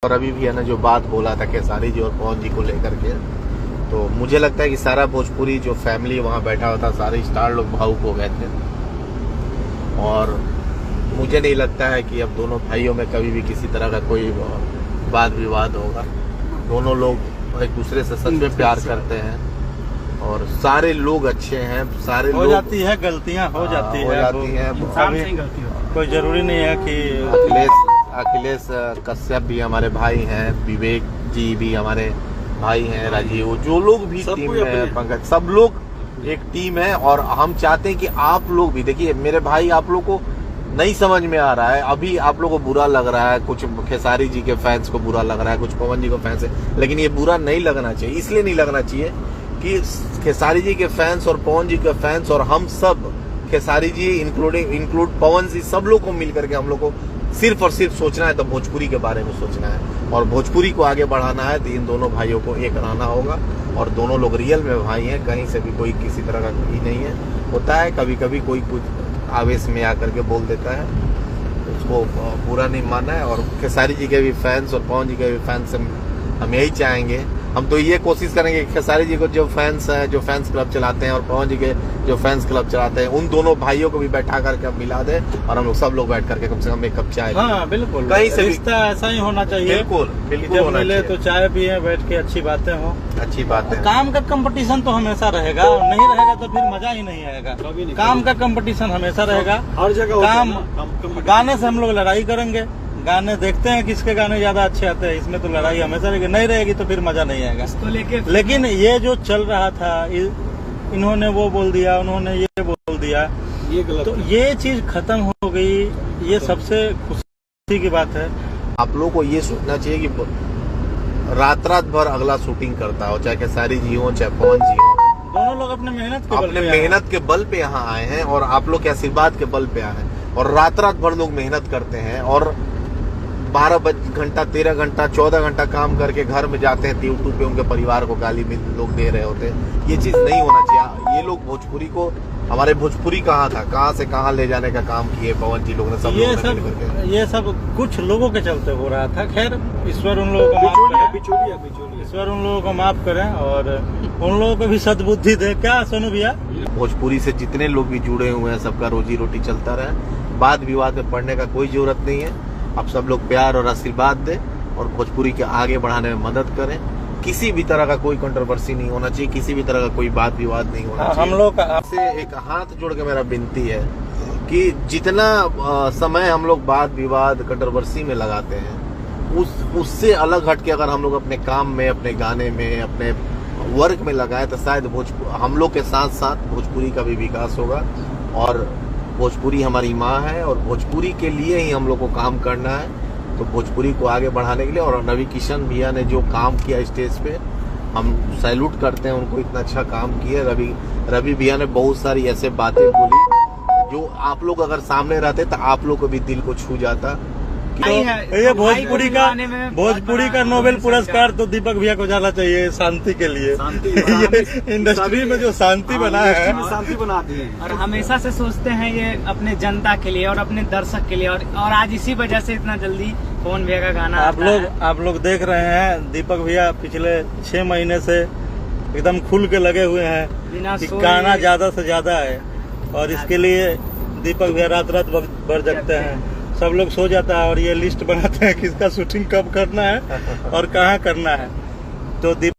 और अभी भी है ना जो बात बोला था खेसारी जी और पवन जी को लेकर के, तो मुझे लगता है कि सारा भोजपुरी जो फैमिली वहाँ बैठा हुआ था, सारे स्टार लोग भावुक हो गए थे। और मुझे नहीं लगता है कि अब दोनों भाइयों में कभी भी किसी तरह का कोई वाद विवाद होगा। दोनों लोग एक दूसरे से सच में प्यार करते हैं और सारे लोग अच्छे हैं। सारे हो लोग जाती है, गलतियाँ हो जाती हैं। कोई जरूरी नहीं है कि अखिलेश कश्यप भी हमारे भाई हैं, विवेक जी भी हमारे भाई हैं, राजीव, जो लोग भी टीम में है, पंकज, सब लोग एक टीम है। और हम चाहते हैं कि आप लोग भी देखिए, मेरे भाई, आप लोग को नहीं समझ में आ रहा है, अभी आप लोग को बुरा लग रहा है, कुछ खेसारी जी के फैंस को बुरा लग रहा है, कुछ पवन जी को फैंस है, लेकिन ये बुरा नहीं लगना चाहिए। इसलिए नहीं लगना चाहिए कि खेसारी जी के फैंस और पवन जी के फैंस और हम सब, खेसारी जी इंक्लूड पवन जी, सब लोग को मिल करके हम लोग को सिर्फ और सिर्फ सोचना है तो भोजपुरी के बारे में सोचना है और भोजपुरी को आगे बढ़ाना है। तो इन दोनों भाइयों को एक रहना होगा और दोनों लोग रियल में भाई हैं, कहीं से भी कोई किसी तरह का ही नहीं है। होता है कभी कभी कोई कुछ आवेश में आकर के बोल देता है, उसको बुरा नहीं मानना है। और खेसारी जी के भी फैंस और पवन जी के भी फैंस हम यही चाहेंगे, हम तो ये कोशिश करेंगे कि खेसारी जी को जो फैंस है, जो फैंस क्लब चलाते हैं, और पवन जी के जो फैंस क्लब चलाते हैं, उन दोनों भाइयों को भी बैठा करके मिला दे और हम लोग सब लोग बैठ करके कम से कम एक कप चाय। हाँ बिल्कुल, कहीं से रिश्ता ऐसा ही होना चाहिए। बिल्कुल बिल्कुल जब मिले तो चाय पिए, बैठ के अच्छी बातें हो। अच्छी बात है। काम का कंपटीशन तो हमेशा रहेगा, नहीं रहेगा तो फिर मजा ही नहीं आएगा। काम का कंपटीशन हमेशा रहेगा हर जगह। काम गाने से हम लोग लड़ाई करेंगे, गाने देखते हैं किसके गाने ज्यादा अच्छे आते हैं, इसमें तो लड़ाई हमेशा रहेगी, नहीं रहेगी तो फिर मजा नहीं आएगा इसको लेके। लेकिन ये जो चल रहा था, इन्होंने वो बोल दिया, उन्होंने ये बोल दिया, ये गलत, तो ये चीज खत्म हो गई। ये सबसे खुशी की बात है। आप लोगों को ये सोचना चाहिए कि रात भर अगला शूटिंग करता हो, चाहे खेसारी जी हो चाहे पवन जी हो, दोनों लोग अपने मेहनत के बल पे यहाँ आए हैं और आप लोग के आशीर्वाद के बल पे आए हैं। और रात भर लोग मेहनत करते हैं और 12 घंटा 13 घंटा 14 घंटा काम करके घर में जाते हैं, यूट्यूब पे उनके परिवार को गाली लोग दे रहे होते हैं। ये चीज नहीं होना चाहिए। ये लोग भोजपुरी को, हमारे भोजपुरी कहाँ था, कहाँ से कहाँ ले जाने का काम किए पवन जी लोग ने, सब ये सब कुछ लोगों के चलते हो रहा था। खैर, ईश्वर उन लोगों को माफ करें, ईश्वर उन लोगों को माफ करें और उन लोगों को भी सद्बुद्धि दे। क्या सोनू भैया, भोजपुरी से जितने लोग भी जुड़े हुए हैं, सबका रोजी रोटी चलता रहे, वाद विवाद में पड़ने का कोई जरूरत नहीं है। आप सब लोग प्यार और आशीर्वाद दें और भोजपुरी के आगे बढ़ाने में मदद करें। किसी भी तरह का कोई कंट्रोवर्सी नहीं होना चाहिए, किसी भी तरह का कोई वाद विवाद नहीं होना चाहिए। हम लोग आपसे एक हाथ जोड़ के मेरा विनती है कि जितना समय हम लोग वाद विवाद कंट्रोवर्सी में लगाते हैं, उससे अलग हट के अगर हम लोग अपने काम में, अपने गाने में, अपने वर्क में लगाए तो शायद हम लोग के साथ साथ भोजपुरी का भी विकास होगा। और भोजपुरी हमारी माँ है और भोजपुरी के लिए ही हम लोग को काम करना है। तो भोजपुरी को आगे बढ़ाने के लिए, और रवि किशन भैया ने जो काम किया स्टेज पे, हम सैल्यूट करते हैं उनको, इतना अच्छा काम किया। रवि भैया ने बहुत सारी ऐसे बातें बोली जो आप लोग अगर सामने रहते तो आप लोग को भी दिल को छू जाता। तो ये भोजपुरी का नोबेल पुरस्कार तो दीपक भैया को जाना चाहिए, शांति के लिए। ये इंडस्ट्री में जो शांति बना है, शांति बनाती है और हमेशा से सोचते हैं ये अपने जनता के लिए और अपने दर्शक के लिए। और आज इसी वजह से इतना जल्दी पवन भैया का गाना आप लोग देख रहे हैं, दीपक भैया पिछले 6 महीने से एकदम खुल के लगे हुए हैं कि गाना ज्यादा से ज्यादा है। और इसके लिए दीपक भैया रात भर जगते हैं, सब लोग सो जाता है और ये लिस्ट बनाते हैं किसका शूटिंग कब करना है और कहाँ करना है। तो